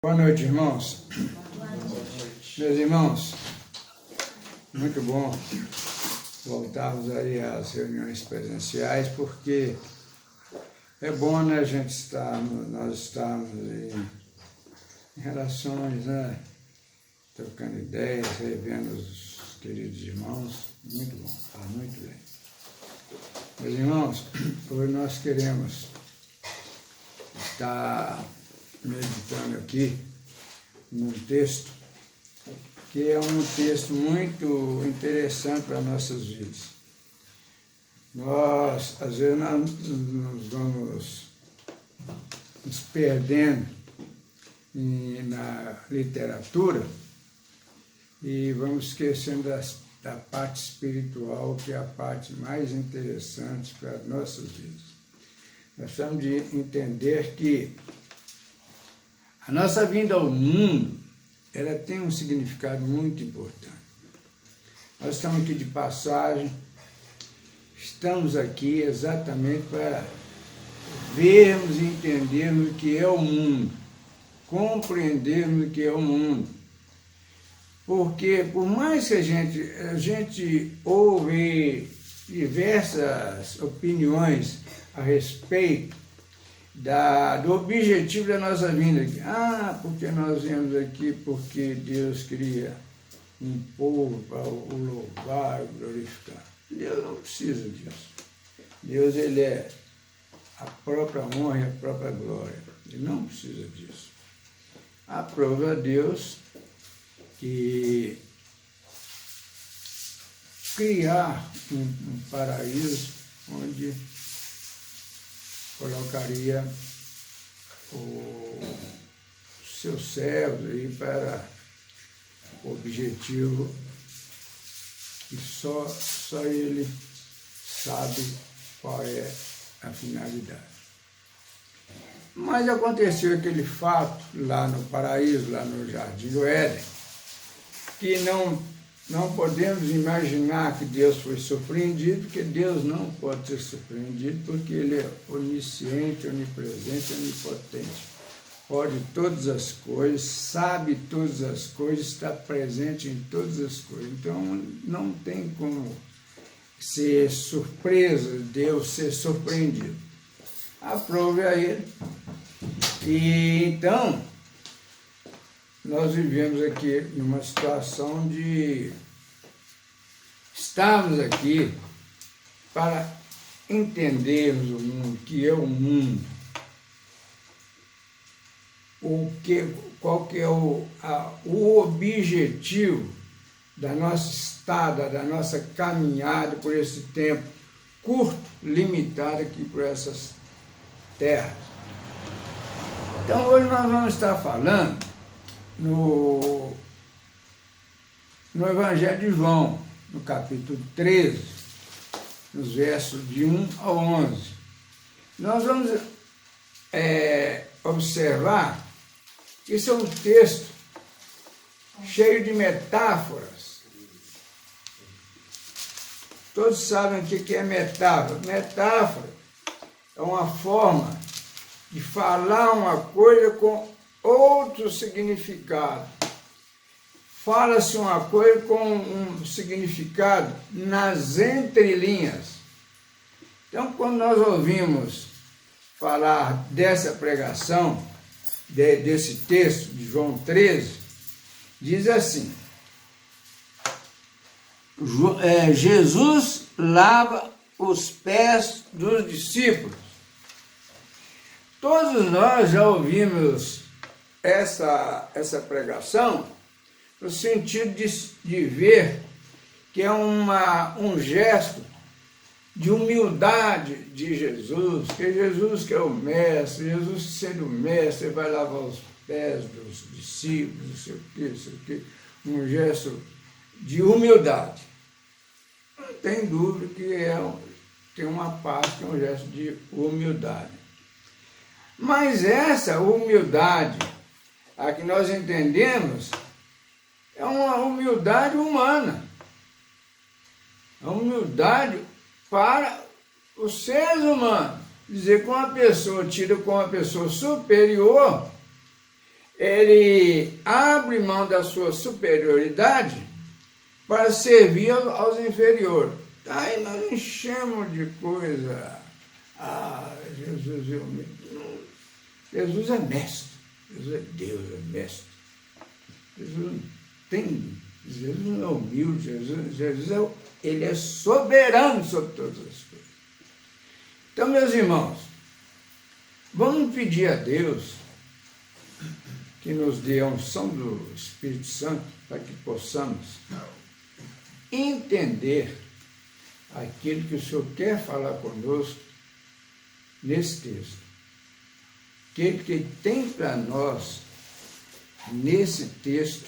Boa noite, irmãos. Meus irmãos, muito bom voltarmos aí às reuniões presenciais, porque é bom, né, nós estarmos em relações, né, trocando ideias, revendo os queridos irmãos. Muito bom, está muito bem. Meus irmãos, hoje nós queremos estar meditando aqui num texto que é um texto muito interessante para nossas vidas. Nós, às vezes, nós vamos nos perdendo na literatura e vamos esquecendo da parte espiritual, que é a parte mais interessante para as nossas vidas. Nós temos de entender que a nossa vinda ao mundo, ela tem um significado muito importante. Nós estamos aqui de passagem, estamos aqui exatamente para vermos e entendermos o que é o mundo, compreendermos o que é o mundo. Porque, por mais que a gente ouve diversas opiniões a respeito do objetivo da nossa vinda aqui. Porque nós viemos aqui porque Deus queria um povo para o louvar e glorificar. Deus não precisa disso. Deus, ele é a própria honra e a própria glória. Ele não precisa disso. Aprova a Deus que criar um paraíso onde colocaria os seus servos aí para o objetivo que só ele sabe qual é a finalidade. Mas aconteceu aquele fato lá no paraíso, lá no Jardim do Éden, que não podemos imaginar que Deus foi surpreendido, porque Deus não pode ser surpreendido, porque Ele é onisciente, onipresente, onipotente. Pode todas as coisas, sabe todas as coisas, está presente em todas as coisas. Então, não tem como ser surpresa, Deus ser surpreendido. Aprove a Ele. E então, nós vivemos aqui numa situação de estarmos aqui para entendermos o mundo, o que é o mundo, qual que é o objetivo da nossa estada, da nossa caminhada por esse tempo curto, limitado aqui por essas terras. Então, hoje nós vamos estar falando no Evangelho de João, no capítulo 13, nos versos de 1 ao 11. Nós vamos observar que isso é um texto cheio de metáforas. Todos sabem o que é metáfora. Metáfora é uma forma de falar uma coisa com outro significado. Fala-se uma coisa com um significado nas entrelinhas. Então, quando nós ouvimos falar dessa pregação, desse texto de João 13, diz assim: Jesus lava os pés dos discípulos. Todos nós já ouvimos essa pregação no sentido de ver que é um gesto de humildade de Jesus, que Jesus que é o mestre, Jesus sendo o mestre, vai lavar os pés dos discípulos, não sei o quê, um gesto de humildade. Não tem dúvida que tem uma parte que é um gesto de humildade. Mas essa humildade, a que nós entendemos, é uma humildade humana. É uma humildade para os seres humanos. Dizer que uma pessoa tida como uma pessoa superior, ele abre mão da sua superioridade para servir aos inferiores. Aí nós enchemos de coisa. Jesus é humilde. Jesus é mestre. Jesus é Deus, é mestre. Jesus não é humilde. Jesus ele é soberano sobre todas as coisas. Então, meus irmãos, vamos pedir a Deus que nos dê a unção do Espírito Santo para que possamos entender aquilo que o Senhor quer falar conosco nesse texto. Aquilo que Ele tem para nós nesse texto,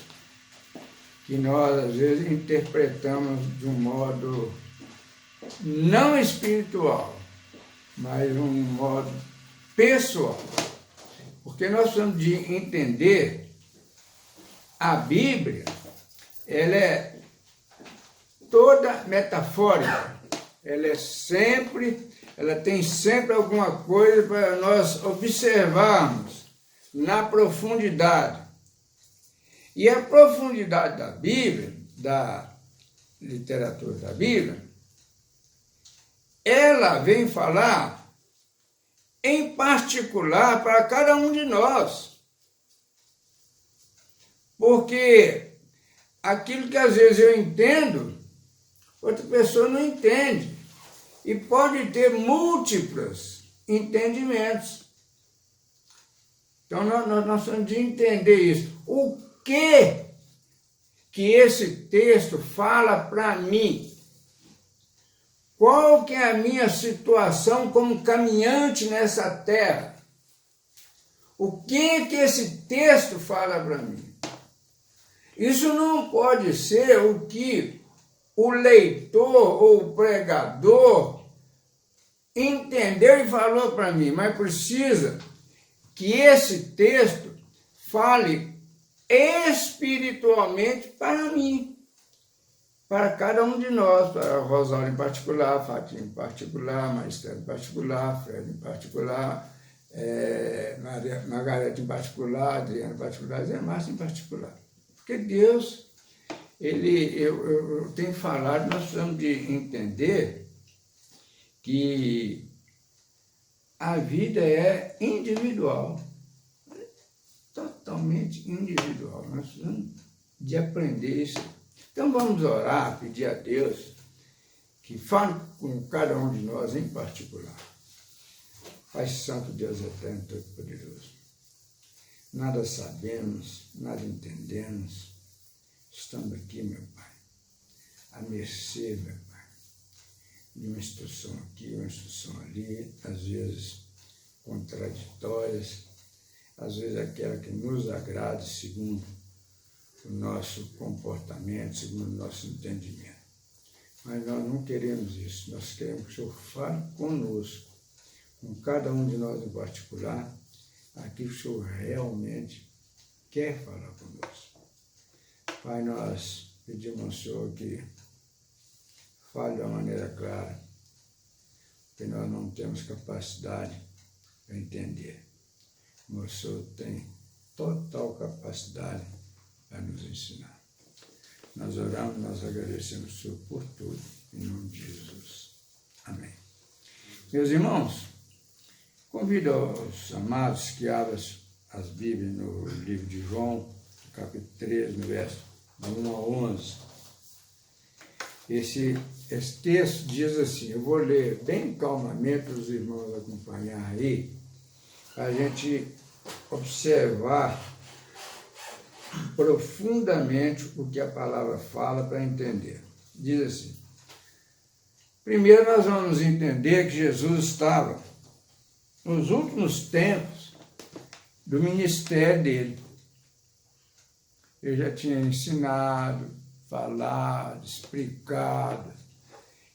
que nós às vezes interpretamos de um modo não espiritual, mas um modo pessoal. Porque nós precisamos de entender a Bíblia, ela é toda metafórica, ela tem sempre alguma coisa para nós observarmos na profundidade. E a profundidade da Bíblia, da literatura da Bíblia, ela vem falar em particular para cada um de nós. Porque aquilo que às vezes eu entendo, outra pessoa não entende. E pode ter múltiplos entendimentos. Então nós temos de entender isso. O que esse texto fala para mim? Qual que é a minha situação como caminhante nessa terra? O que esse texto fala para mim? Isso não pode ser o que o leitor ou o pregador entendeu e falou para mim, mas precisa que esse texto fale espiritualmente para mim, para cada um de nós, para a Rosário em particular, Fátima em particular, Maristela em particular, Fred em particular, Margarete em particular, Adriana em particular, Zé Márcio em particular. Porque Deus, eu tenho falado, nós precisamos de entender que a vida é individual, totalmente individual. Nós precisamos de aprender isso. Então vamos orar, pedir a Deus que fale com cada um de nós em particular. Pai Santo, Deus eterno, todo-poderoso. Nada sabemos, nada entendemos. Estamos aqui, meu Pai, à mercê, meu Pai, de uma instrução aqui, uma instrução ali, às vezes contraditórias, às vezes aquela que nos agrade segundo o nosso comportamento, segundo o nosso entendimento. Mas nós não queremos isso, nós queremos que o Senhor fale conosco, com cada um de nós em particular, aquilo que o Senhor realmente quer falar conosco. Pai, nós pedimos ao Senhor que fale de uma maneira clara, porque nós não temos capacidade para entender. Mas o Senhor tem total capacidade para nos ensinar. Nós oramos, nós agradecemos o Senhor por tudo, em nome de Jesus. Amém. Meus irmãos, convido os amados que abram as Bíblias no livro de João, capítulo 13, no verso 1 a 11. Esse texto diz assim, eu vou ler bem calmamente para os irmãos acompanhar aí, para a gente observar profundamente o que a palavra fala para entender. Diz assim, primeiro nós vamos entender que Jesus estava nos últimos tempos do ministério dele. Ele já tinha ensinado, falado, explicado,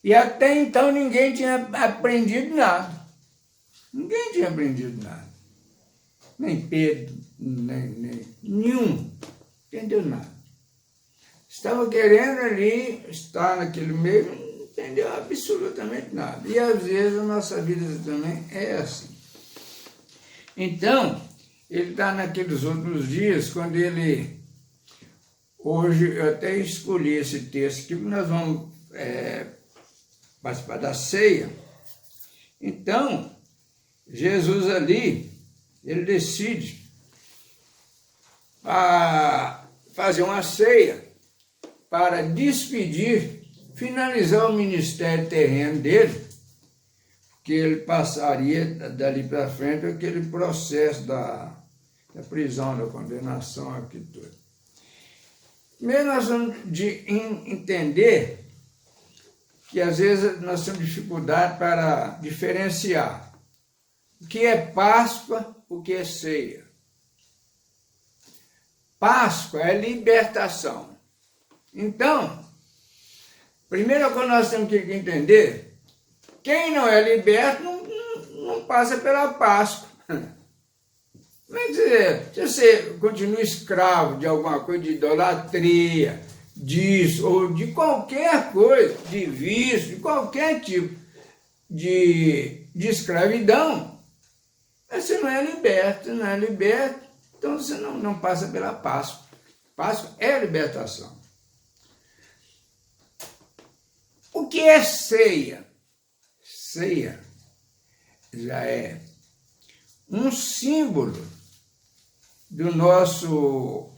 e até então ninguém tinha aprendido nada. Ninguém tinha aprendido nada. Nem Pedro, nem nenhum. Entendeu nada. Estava querendo ali estar naquele meio, não entendeu absolutamente nada. E às vezes a nossa vida também é assim. Então, ele está naqueles últimos dias, quando ele... Hoje eu até escolhi esse texto aqui, porque nós vamos participar da ceia. Então, Jesus ali, ele decide fazer uma ceia para despedir, finalizar o ministério terreno dele, que ele passaria dali para frente aquele processo da prisão, da condenação, aqui tudo. Primeiro nós vamos entender que às vezes nós temos dificuldade para diferenciar o que é Páscoa, o que é ceia. Páscoa é libertação. Então, primeiro coisa que nós temos que entender, quem não é liberto não passa pela Páscoa. Como é que se você continua escravo de alguma coisa, de idolatria, disso, ou de qualquer coisa, de vício, de qualquer tipo de escravidão, você não é liberto, então você não passa pela Páscoa. Páscoa é libertação. O que é ceia? Ceia já é um símbolo do nosso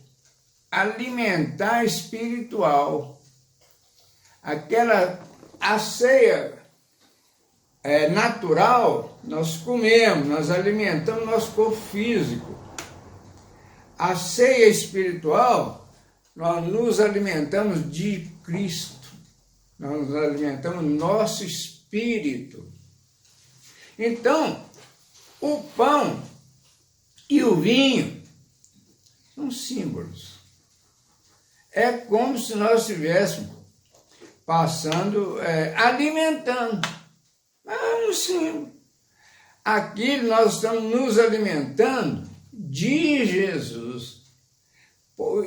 alimentar espiritual. A ceia natural, nós comemos, nós alimentamos nosso corpo físico. A ceia espiritual, nós nos alimentamos de Cristo. Nós nos alimentamos nosso espírito. Então, o pão e o vinho são símbolos. É como se nós estivéssemos passando, alimentando. É um símbolo. Aqui nós estamos nos alimentando de Jesus.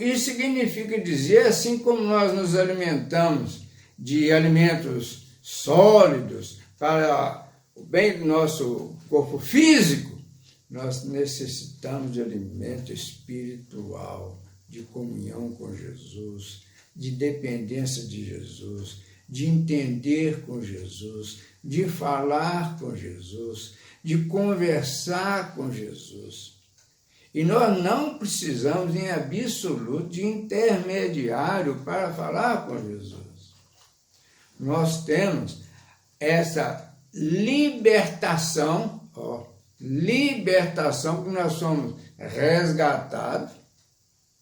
Isso significa dizer, assim como nós nos alimentamos de alimentos sólidos para o bem do nosso corpo físico, nós necessitamos de alimento espiritual, de comunhão com Jesus, de dependência de Jesus, de entender com Jesus, de falar com Jesus, de conversar com Jesus. E nós não precisamos, em absoluto, de intermediário para falar com Jesus. Nós temos essa libertação, libertação, porque nós somos resgatados,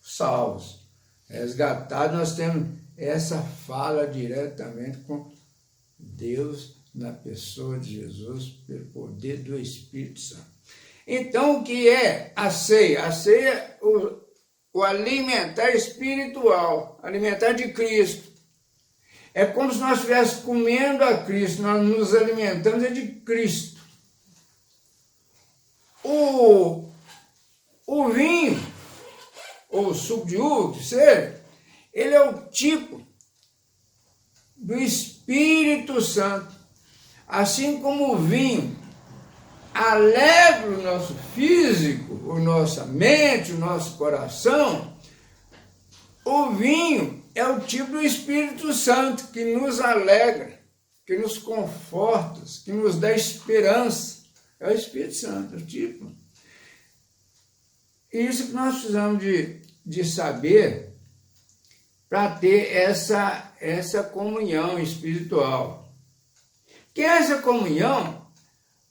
salvos. Resgatados, nós temos essa fala diretamente com Deus na pessoa de Jesus, pelo poder do Espírito Santo. Então, o que é a ceia? A ceia é o alimentar espiritual, alimentar de Cristo. É como se nós estivéssemos comendo a Cristo, nós nos alimentamos de Cristo. O vinho, ou suco de uva, que seja, ele é o tipo do Espírito Santo. Assim como o vinho alegra o nosso físico, a nossa mente, o nosso coração, o vinho é o tipo do Espírito Santo que nos alegra, que nos conforta, que nos dá esperança. É o Espírito Santo, é o tipo. Isso que nós precisamos de saber para ter essa comunhão espiritual. Que essa comunhão,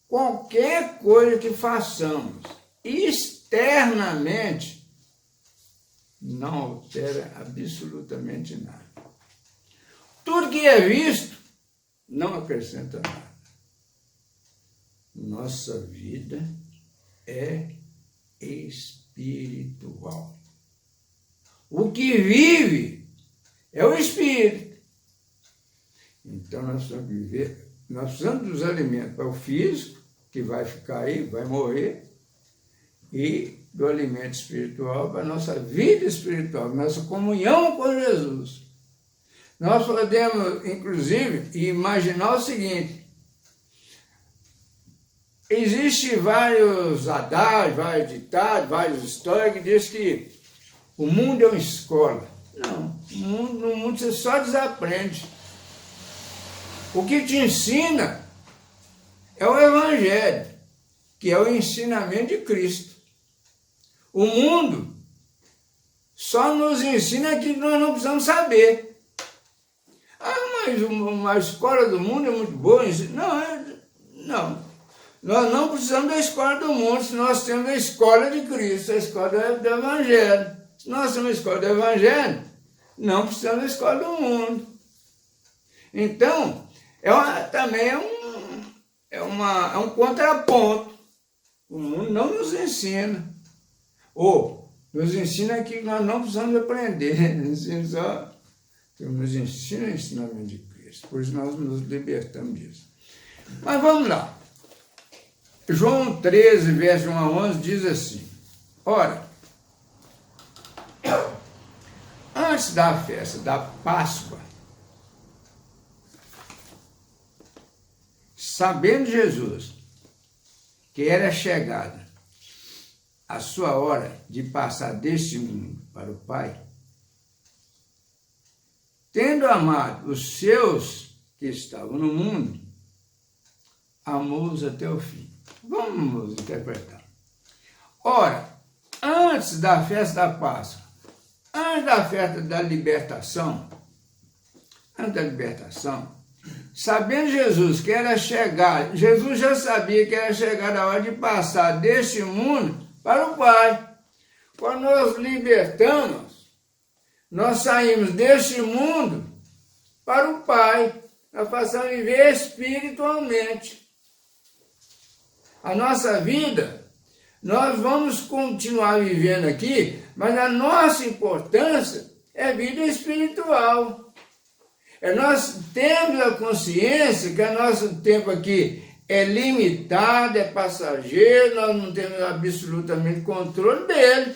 qualquer coisa que façamos externamente, não altera absolutamente nada. Tudo que é visto não acrescenta nada. Nossa vida é espiritual. O que vive é o Espírito. Então nós precisamos viver, nós precisamos dos alimentos para o físico, que vai ficar aí, vai morrer, e do alimento espiritual para a nossa vida espiritual, nossa comunhão com Jesus. Nós podemos, inclusive, imaginar o seguinte: Existem vários adágios, vários ditados, várias histórias que dizem que o mundo é uma escola. Não, no mundo você só desaprende. O que te ensina é o Evangelho, que é o ensinamento de Cristo. O mundo só nos ensina aquilo que nós não precisamos saber. Ah, mas uma escola do mundo é muito boa. Não. Nós não precisamos da escola do mundo, se nós temos a escola de Cristo, a escola do Evangelho. Se nós temos a escola do Evangelho, não precisamos da escola do mundo. Então, também é um contraponto. O mundo não nos ensina. Ou nos ensina aquilo que nós não precisamos aprender. Nos ensina o ensinamento de Cristo. Por isso nós nos libertamos disso. Mas vamos lá. João 13, verso 1 a 11, diz assim: ora, antes da festa da Páscoa, sabendo Jesus que era chegada a sua hora de passar deste mundo para o Pai, tendo amado os seus que estavam no mundo, amou-os até o fim. Vamos interpretar. Ora, antes da festa da Páscoa, antes da festa da libertação, sabendo Jesus que era chegar, Jesus já sabia que era chegada a hora de passar deste mundo para o Pai. Quando nós libertamos, nós saímos deste mundo para o Pai. Nós passamos a viver espiritualmente. A nossa vida, nós vamos continuar vivendo aqui, mas a nossa importância é vida espiritual. Nós temos a consciência que o nosso tempo aqui é limitado, é passageiro, nós não temos absolutamente controle dele.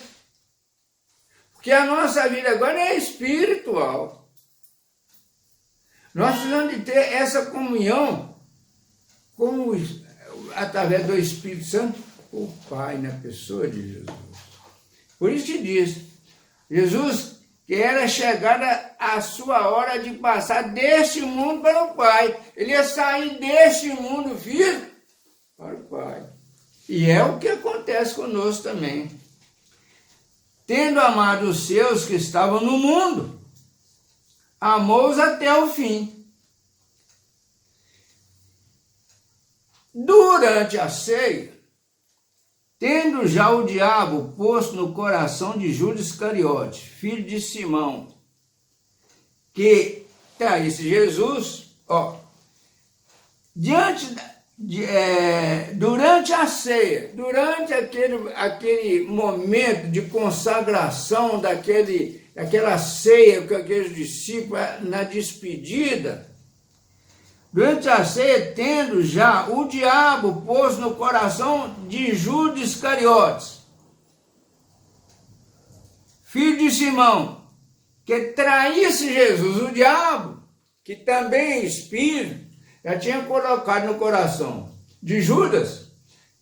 Porque a nossa vida agora é espiritual. Nós precisamos de ter essa comunhão através do Espírito Santo, o Pai na pessoa de Jesus. Por isso que diz, Jesus que era chegada a sua hora de passar deste mundo para o Pai. Ele ia sair deste mundo físico para o Pai. E é o que acontece conosco também. Tendo amado os seus que estavam no mundo, amou-os até o fim. Durante a ceia, tendo já o diabo posto no coração de Judas Iscariote, filho de Simão, que traísse Jesus, durante a ceia, durante aquele momento de consagração daquela ceia com aqueles discípulos na despedida, durante a ceia, tendo já o diabo posto no coração de Judas Iscariotes, filho de Simão, que traísse Jesus, o diabo, que também é espírito, já tinha colocado no coração de Judas,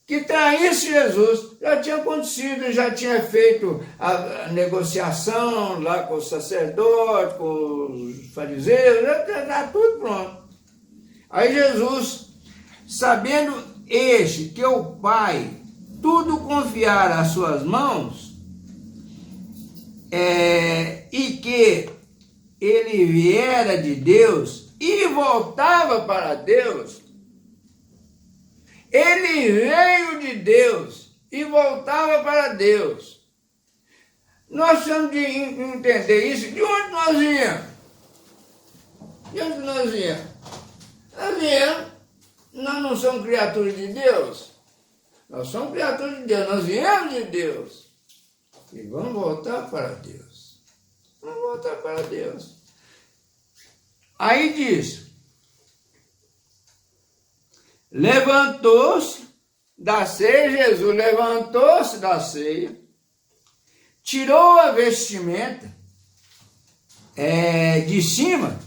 que traísse Jesus, já tinha acontecido, já tinha feito a negociação lá com os sacerdotes, com os fariseus, já está tudo pronto. Aí Jesus, sabendo que o Pai tudo confiara às suas mãos, e que ele viera de Deus e voltava para Deus, ele veio de Deus e voltava para Deus. Nós temos de entender isso. De onde nós viemos? De onde nós viemos? Nós não somos criaturas de Deus. Nós somos criaturas de Deus. Nós viemos de Deus. E vamos voltar para Deus. Vamos voltar para Deus. Aí diz: levantou-se da ceia, Jesus levantou-se da ceia, tirou a vestimenta de cima,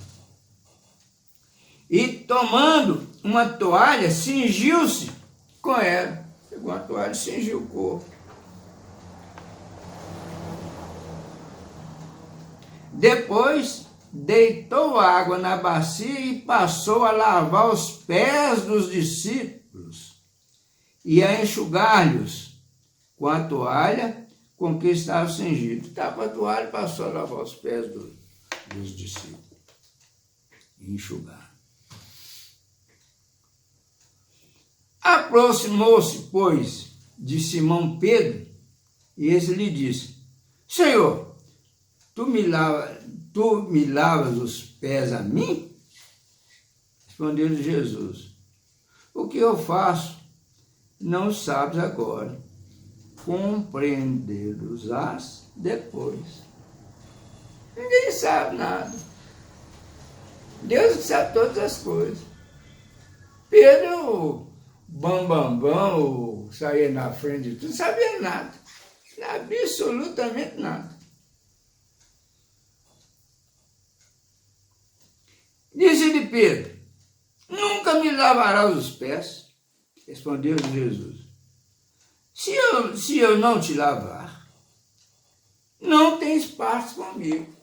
e tomando uma toalha, cingiu-se com ela. Pegou a toalha e cingiu o corpo. Depois, deitou água na bacia e passou a lavar os pés dos discípulos e a enxugar-lhes com a toalha com que estava cingido. Tapa a toalha e passou a lavar os pés dos discípulos e enxugar. Aproximou-se, pois, de Simão Pedro, e esse lhe disse: Senhor, tu me lavas os pés a mim? Respondeu-lhe Jesus: o que eu faço não sabes agora, compreendê-los-ás depois. Ninguém sabe nada. Deus sabe todas as coisas. Pedro, bambambam, saía na frente de tudo, não sabia nada. Absolutamente nada. Disse-lhe Pedro: nunca me lavarás os pés? Respondeu Jesus: se eu não te lavar, não tens parte comigo.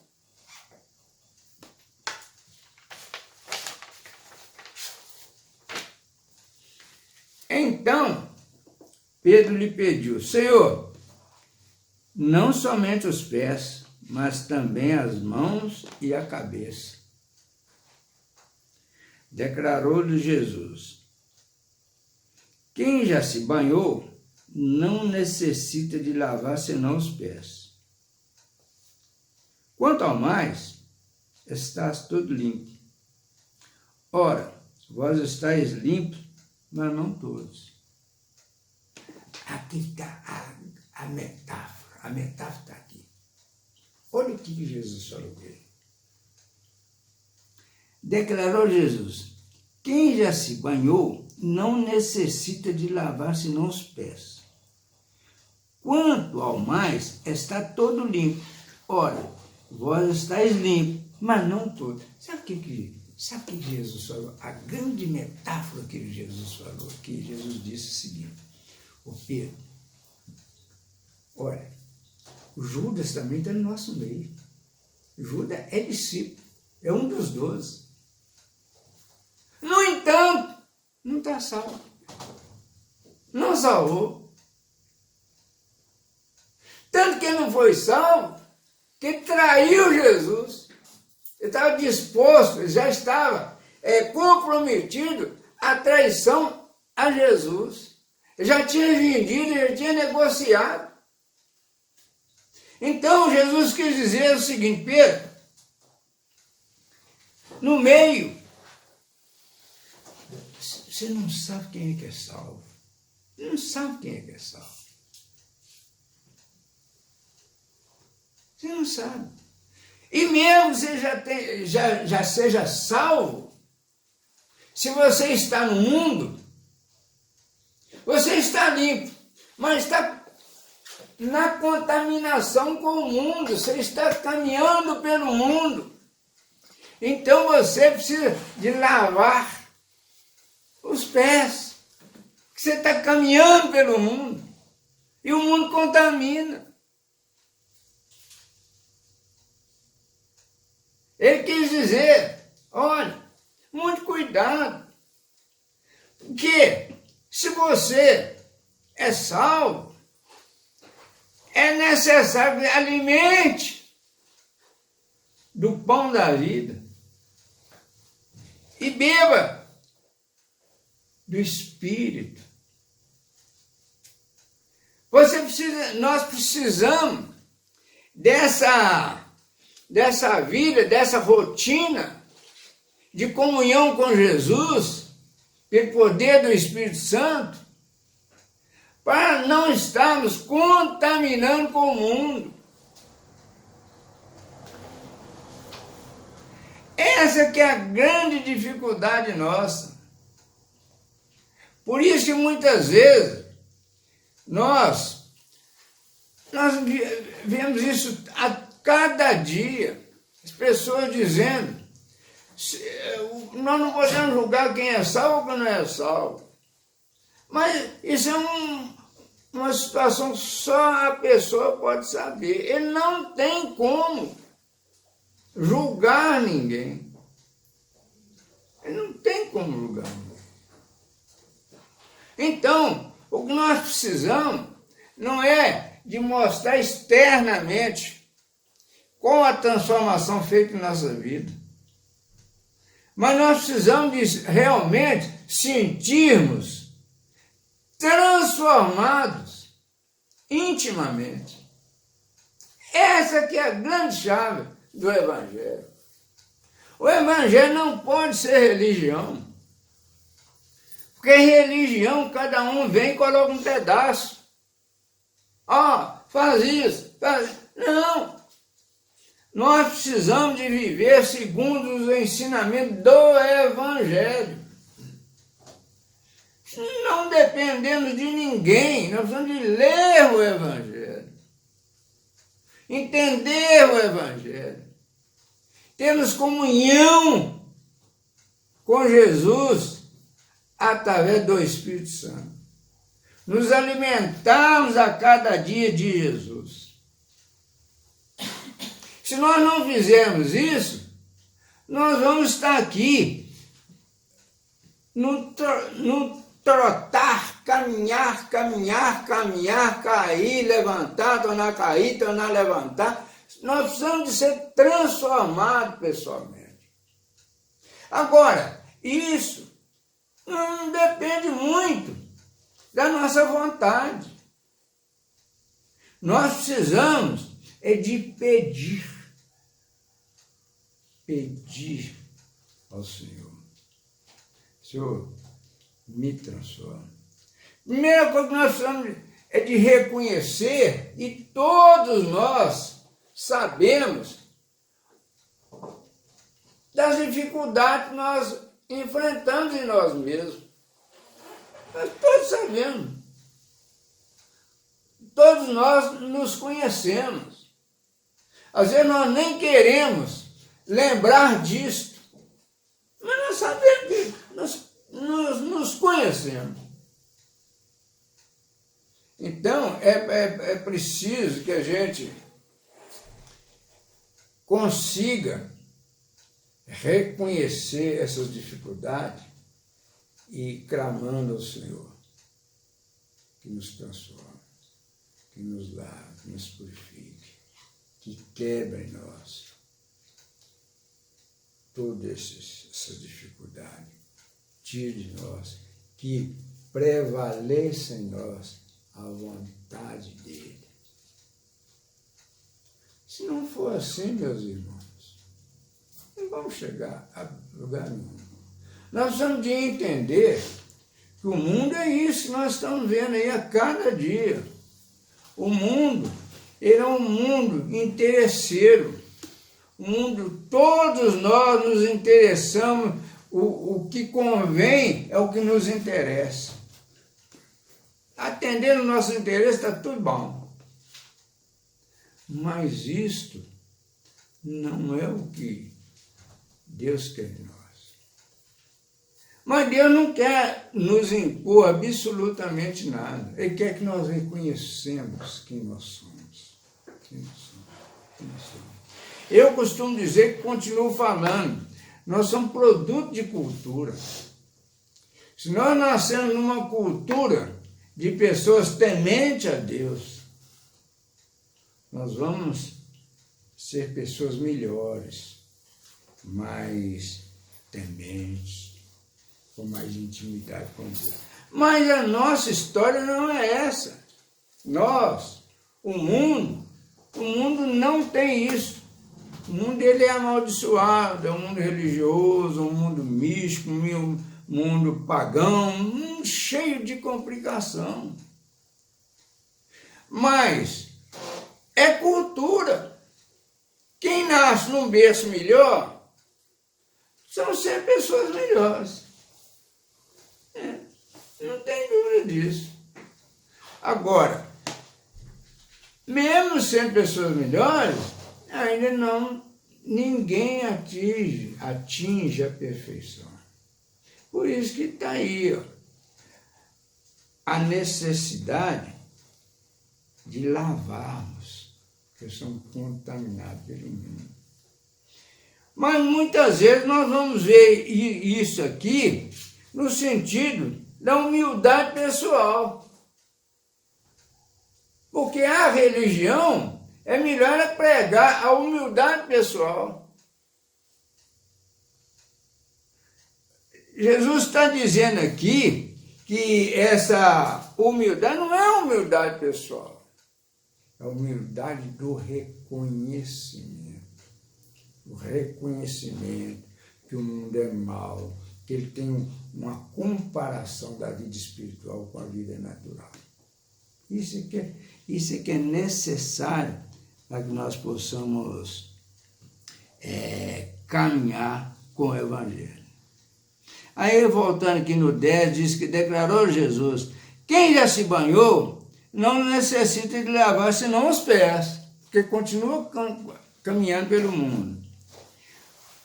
Então, Pedro lhe pediu: Senhor, não somente os pés, mas também as mãos e a cabeça. Declarou-lhe Jesus: quem já se banhou não necessita de lavar senão os pés. Quanto ao mais, estás todo limpo. Ora, vós estáis limpos, mas não todos. Aqui está a metáfora. A metáfora está aqui. Olha o que Jesus falou com ele. Declarou Jesus: quem já se banhou não necessita de lavar senão os pés. Quanto ao mais, está todo limpo. Ora, vós estáis limpos, mas não todos. Sabe o que Jesus falou? A grande metáfora que Jesus falou, que Jesus disse o seguinte: o Pedro, olha, o Judas também está no nosso meio. O Judas é discípulo, é um dos 12. No entanto, não está salvo. Não salvou. Tanto que não foi salvo, que traiu Jesus. Ele estava disposto, ele já estava comprometido à traição a Jesus. Ele já tinha vendido, ele tinha negociado. Então Jesus quis dizer o seguinte: Pedro, no meio, você não sabe quem é que é salvo. Você não sabe quem é que é salvo. Você não sabe. E mesmo você já seja salvo, se você está no mundo, você está limpo, mas está na contaminação com o mundo, você está caminhando pelo mundo. Então você precisa de lavar os pés, que você está caminhando pelo mundo, e o mundo contamina. Ele quis dizer: olha, muito cuidado, porque se você é salvo, é necessário que alimente do pão da vida e beba do Espírito. Nós precisamos dessa vida, dessa rotina de comunhão com Jesus, pelo poder do Espírito Santo, para não estarmos contaminando com o mundo. Essa que é a grande dificuldade nossa. Por isso que muitas vezes nós vemos isso a cada dia, as pessoas dizendo: nós não podemos julgar quem é salvo ou quem não é salvo. Mas isso é uma situação que só a pessoa pode saber. Ele não tem como julgar ninguém. Ele não tem como julgar ninguém. Então, o que nós precisamos não é de mostrar externamente qual a transformação feita em nossa vida. Mas nós precisamos de realmente sentirmos transformados intimamente. Essa que é a grande chave do Evangelho. O Evangelho não pode ser religião. Porque religião, cada um vem e coloca um pedaço. Faz isso, faz isso. Não! Nós precisamos de viver segundo os ensinamentos do Evangelho. Não dependendo de ninguém, nós precisamos de ler o Evangelho. Entender o Evangelho. Termos comunhão com Jesus através do Espírito Santo. Nos alimentarmos a cada dia de Jesus. Se nós não fizermos isso, nós vamos estar aqui no trotar, caminhar, cair, levantar, tornar a cair, tornar a levantar. Nós precisamos de ser transformados pessoalmente. Agora, isso não depende muito da nossa vontade. Nós precisamos de pedir ao Senhor. Senhor, me transforma. Primeira coisa que nós precisamos é de reconhecer, e todos nós sabemos das dificuldades que nós enfrentamos em nós mesmos. Nós todos sabemos. Todos nós nos conhecemos. Às vezes nós nem queremos lembrar disto, mas nós sabemos que nós nos conhecemos. Então, é preciso que a gente consiga reconhecer essas dificuldades e clamando ao Senhor que nos transforme, que nos lave, que nos purifique, que quebre em nós todas essas dificuldades, tire de nós, que prevaleça em nós a vontade dele. Se não for assim, meus irmãos, não vamos chegar a lugar nenhum. Nós precisamos de entender que o mundo é isso que nós estamos vendo aí a cada dia. O mundo, ele é um mundo interesseiro. O mundo, todos nós nos interessamos, o que convém é o que nos interessa. Atendendo o nosso interesse, está tudo bom. Mas isto não é o que Deus quer de nós. Mas Deus não quer nos impor absolutamente nada. Ele quer que nós reconheçamos quem nós somos. Quem nós somos. Eu costumo dizer, que continuo falando, nós somos produto de cultura. Se nós nascemos numa cultura de pessoas tementes a Deus, nós vamos ser pessoas melhores, mais tementes, com mais intimidade com Deus. Mas a nossa história não é essa. O mundo não tem isso. O mundo ele é amaldiçoado, é um mundo religioso, um mundo místico, um mundo pagão, cheio de complicação. Mas é cultura. Quem nasce num berço melhor são sempre pessoas melhores. Não tem dúvida disso. Agora, mesmo sendo pessoas melhores, ainda ninguém atinge a perfeição. Por isso que está aí, a necessidade de lavarmos, porque somos contaminados pelo mundo. Mas muitas vezes nós vamos ver isso aqui no sentido da humildade pessoal. Porque a religião é melhor pregar a humildade pessoal. Jesus está dizendo aqui que essa humildade não é a humildade pessoal, é a humildade do reconhecimento. O reconhecimento que o mundo é mau, que ele tem uma comparação da vida espiritual com a vida natural. Isso é que é necessário para que nós possamos caminhar com o Evangelho. Aí, voltando aqui no 10, diz que declarou Jesus: quem já se banhou não necessita de lavar senão os pés, porque continua caminhando pelo mundo.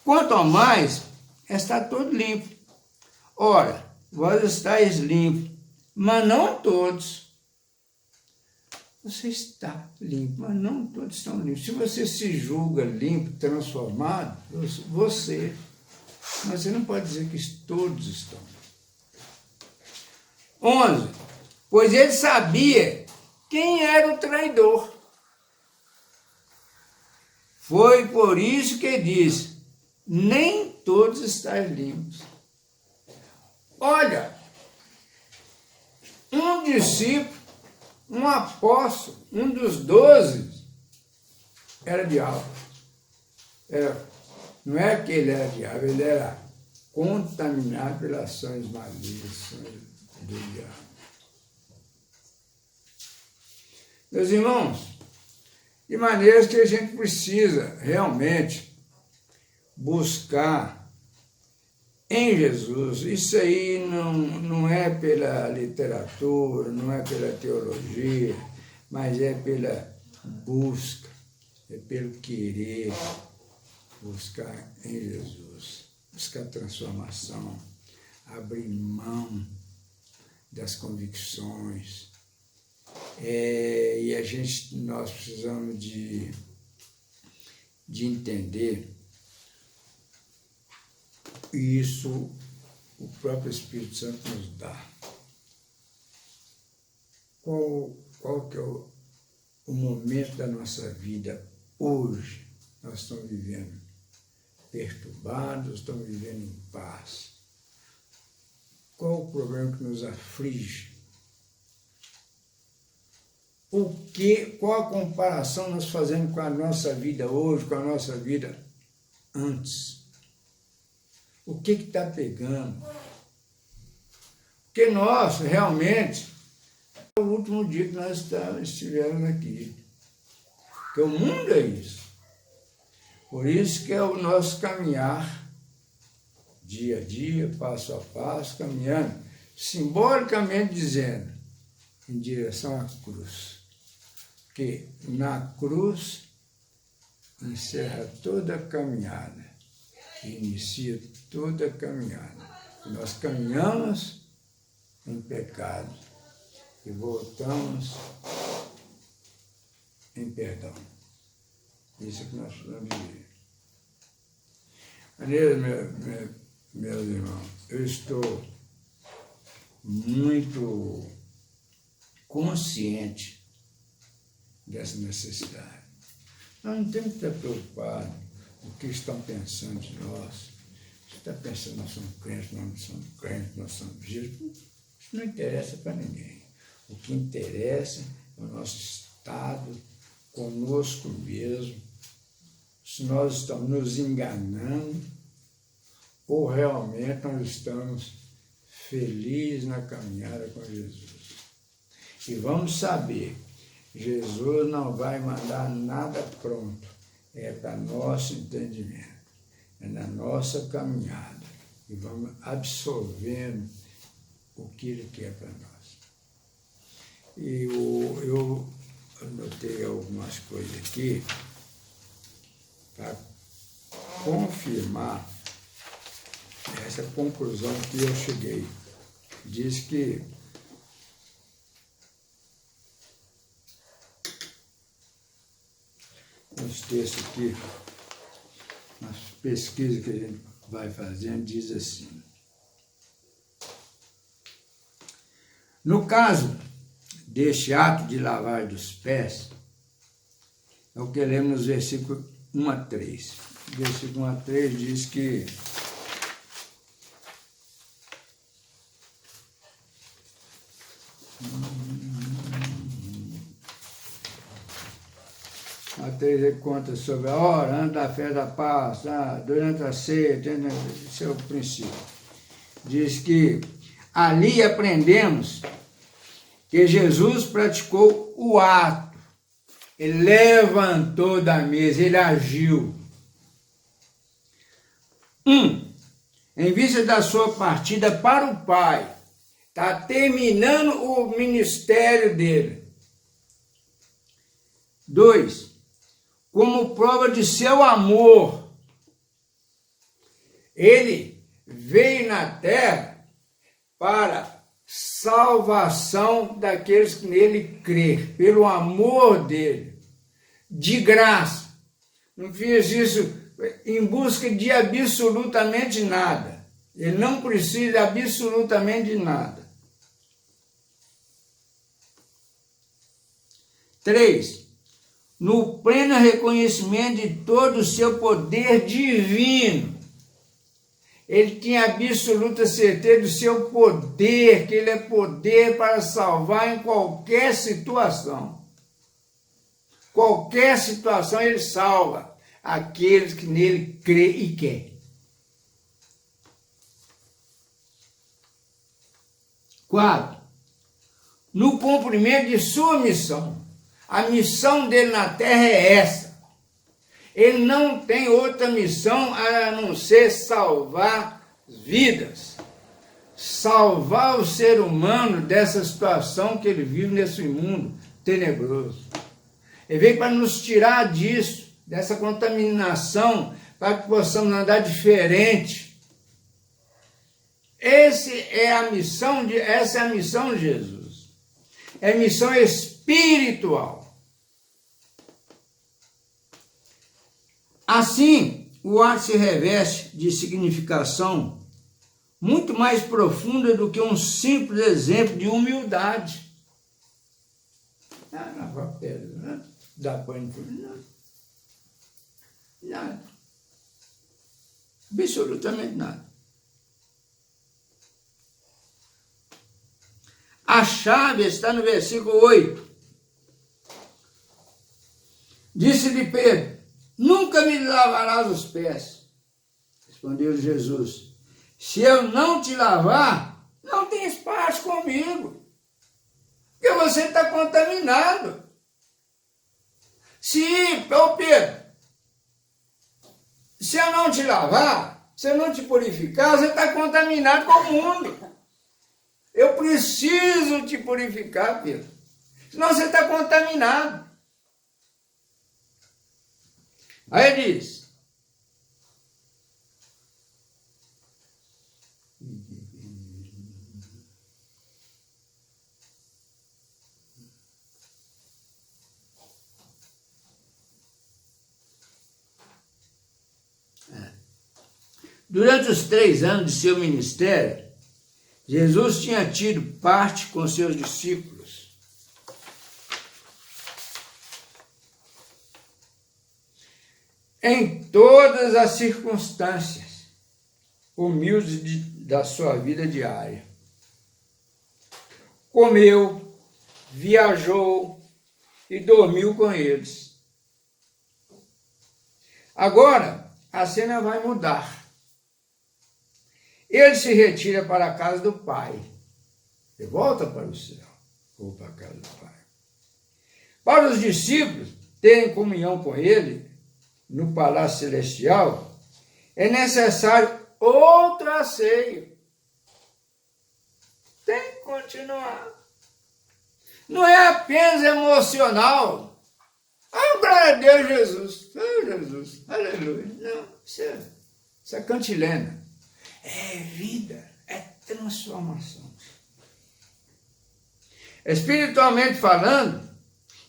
Quanto ao mais, está todo limpo. Ora, vós estáis limpos, mas não todos. Você está limpo, mas não todos estão limpos. Se você se julga limpo, transformado, você. Mas você não pode dizer que todos estão. 11. Pois ele sabia quem era o traidor. Foi por isso que disse: nem todos estáis limpos. Olha, um discípulo, um apóstolo, um dos 12, era diabo. Não é que ele era diabo, ele era contaminado pelas ações malignas do diabo. Meus irmãos, de maneira que a gente precisa realmente buscar em Jesus. Isso aí não é pela literatura, não é pela teologia, mas é pela busca, é pelo querer buscar em Jesus, buscar transformação, abrir mão das convicções. E nós precisamos de entender. E isso o próprio Espírito Santo nos dá. Qual que é o momento da nossa vida hoje? Nós estamos vivendo perturbados, estamos vivendo em paz. Qual o problema que nos aflige? Qual a comparação nós fazemos com a nossa vida hoje, com a nossa vida antes? O que está pegando? Porque nós, realmente, é o último dia que nós estivemos aqui. Porque o mundo é isso. Por isso que é o nosso caminhar, dia a dia, passo a passo, caminhando, simbolicamente dizendo, em direção à cruz. Porque na cruz encerra toda a caminhada, inicia toda a caminhada. Nós caminhamos em pecado e voltamos em perdão. Isso é que nós precisamos viver. Maneiro, meus irmãos, eu estou muito consciente dessa necessidade. Nós não temos que estar preocupados com o que estão pensando de nós. Você está pensando, nós somos crentes, nós não somos crentes, nós somos Jesus. Isso não interessa para ninguém. O que interessa é o nosso estado conosco mesmo, se nós estamos nos enganando ou realmente nós estamos felizes na caminhada com Jesus. E vamos saber, Jesus não vai mandar nada pronto, é para nosso entendimento, é na nossa caminhada, e vamos absorvendo o que Ele quer para nós. E eu anotei algumas coisas aqui para confirmar essa conclusão que eu cheguei. Diz que Os textos aqui, as pesquisas que a gente vai fazendo, diz assim. No caso deste ato de lavar dos pés, é o que lemos nos versículos 1 a 3. O versículo 1 a 3 diz que a 3 ele conta sobre a hora, antes da festa da paz, durante a ceia, esse é o princípio. Diz que ali aprendemos que Jesus praticou o ato. Ele levantou da mesa, ele agiu. Em vista da sua partida para o Pai, está terminando o ministério dele. 2, como prova de seu amor, ele veio na terra para salvação daqueles que nele crê, pelo amor dele, de graça. Não fez isso em busca de absolutamente nada. Ele não precisa absolutamente de nada. 3, no pleno reconhecimento de todo o seu poder divino. Ele tinha absoluta certeza do seu poder, que ele é poder para salvar em qualquer situação. Qualquer situação ele salva aqueles que nele crê e quer. 4, no cumprimento de sua missão. A missão dele na terra é essa. Ele não tem outra missão a não ser salvar vidas. Salvar o ser humano dessa situação que ele vive nesse mundo tenebroso. Ele veio para nos tirar disso, dessa contaminação, para que possamos andar diferente. Essa é a missão de Jesus. É missão espiritual. Assim, o ato se reveste de significação muito mais profunda do que um simples exemplo de humildade. Não, pedra, não dá banho, não. Nada. Absolutamente nada. A chave está no versículo 8. Disse-lhe Pedro: nunca me lavarás os pés. Respondeu Jesus: se eu não te lavar, não tens parte comigo, porque você está contaminado. Pedro, se eu não te lavar, se eu não te purificar, você está contaminado com o mundo. Eu preciso te purificar, Pedro, senão você está contaminado. Aí ele diz: durante os 3 anos de seu ministério, Jesus tinha tido parte com seus discípulos. Em todas as circunstâncias humildes da sua vida diária. Comeu, viajou e dormiu com eles. Agora, a cena vai mudar. Ele se retira para a casa do Pai. Ele volta para o céu, ou para a casa do Pai. Para os discípulos terem comunhão com ele no palácio celestial, é necessário outra ceia. Tem que continuar. Não é apenas emocional. Glória a Deus, Jesus. Jesus, aleluia. Não, isso é cantilena. É vida, é transformação. Espiritualmente falando,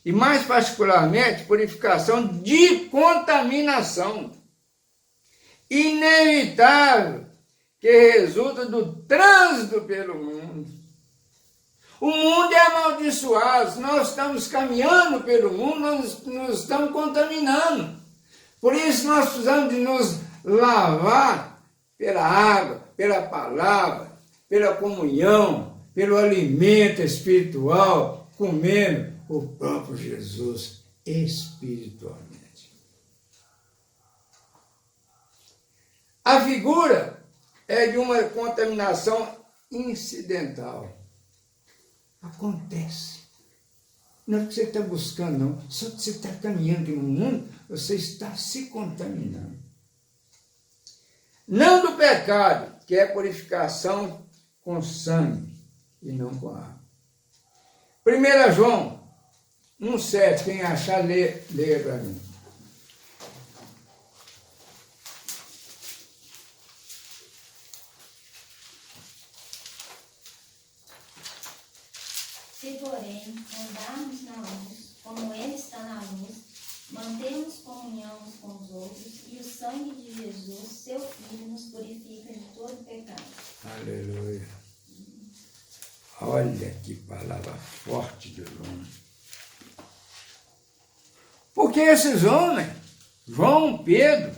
E mais particularmente, purificação de contaminação inevitável que resulta do trânsito pelo mundo. O mundo é amaldiçoado, nós estamos caminhando pelo mundo, nós nos estamos contaminando. Por isso nós precisamos de nos lavar pela água, pela palavra, pela comunhão, pelo alimento espiritual, comendo o próprio Jesus espiritualmente. A figura é de uma contaminação incidental. Acontece. Não é que você está buscando, não. Só que você está caminhando aqui no mundo, você está se contaminando. Não do pecado, que é purificação com sangue e não com água. 1 João 1,7, quem achar, leia para mim. Se, porém, andarmos na luz, como Ele está na luz, mantemos comunhão uns com os outros, e o sangue de Jesus, seu Filho, nos purifica de todo pecado. Aleluia. Olha que palavra forte de João. Porque esses homens, João, Pedro,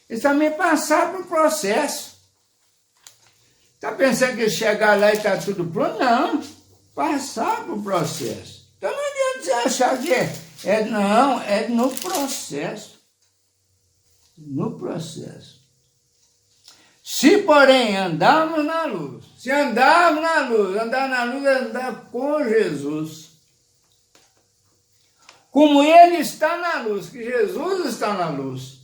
eles também passaram por um processo. Está pensando que chegar lá e está tudo pronto? Não. Passar por processo. Então não adianta você achar que não, é no processo. No processo. Se, porém, andarmos na luz, se andarmos na luz, andar na luz é andar com Jesus. Como Ele está na luz, que Jesus está na luz.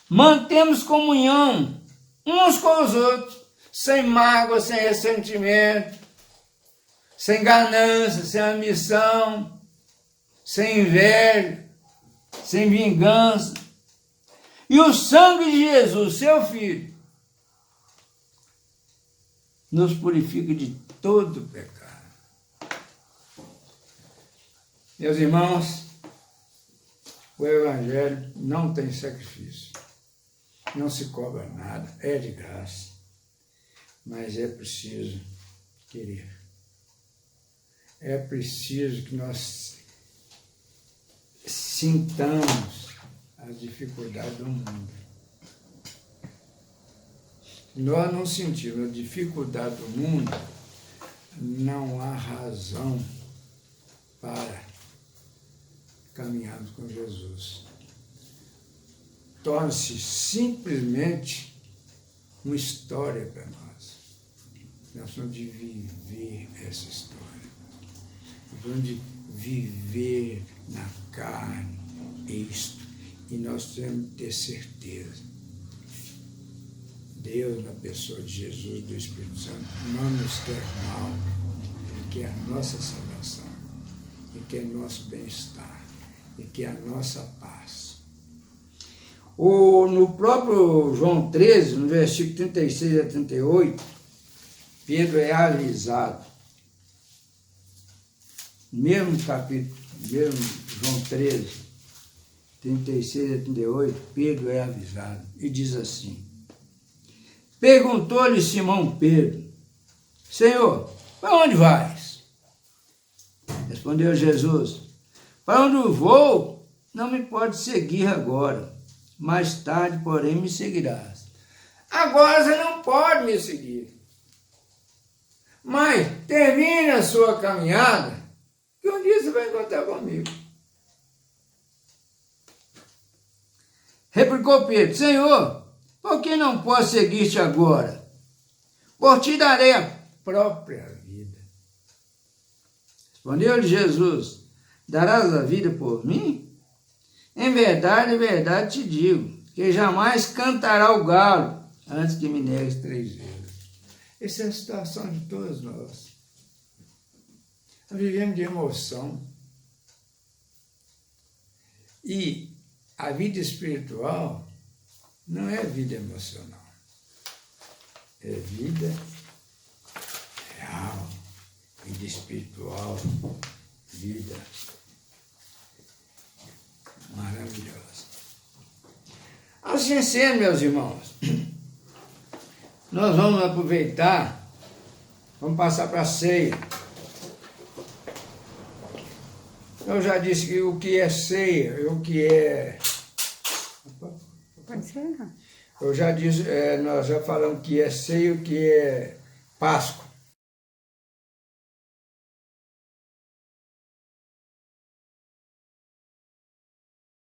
Mantemos comunhão uns com os outros, sem mágoa, sem ressentimento, sem ganância, sem ambição, sem inveja, sem vingança. E o sangue de Jesus, seu Filho, nos purifica de todo pecado. Meus irmãos, o Evangelho não tem sacrifício. Não se cobra nada, é de graça. Mas é preciso querer. É preciso que nós sintamos as dificuldades do mundo. Se nós não sentirmos a dificuldade do mundo, não há razão para caminharmos com Jesus. Torna-se simplesmente uma história para nós. Nós temos de viver essa história. Nós temos de viver na carne isto. E nós temos de ter certeza. Deus, na pessoa de Jesus e do Espírito Santo, não nos quer mal. Ele quer a nossa salvação. Ele quer nosso bem-estar. Ele quer a nossa paz. No próprio João 13, no versículo 36 a 38, Pedro é avisado. Mesmo capítulo, mesmo João 13, 36 a 38, Pedro é avisado e diz assim: perguntou-lhe Simão Pedro: Senhor, para onde vais? Respondeu Jesus: para onde eu vou, não me pode seguir agora. Mais tarde, porém, me seguirás. Agora você não pode me seguir. Mas termine a sua caminhada, que um dia você vai encontrar comigo. Replicou Pedro: Senhor, por que não posso seguir-te agora? Por ti darei a própria vida. Respondeu-lhe Jesus: darás a vida por mim? Em verdade te digo, que jamais cantará o galo antes que me negues 3 vezes. Essa é a situação de todos nós. Nós vivemos de emoção. E a vida espiritual não é vida emocional. É vida real, espiritual, vida maravilhosa. Assim sendo, meus irmãos, nós vamos aproveitar, vamos passar para a ceia. Eu já disse que o que é ceia e o que é... Pode ser, não. Eu já disse, nós já falamos que é ceia e o que é Páscoa.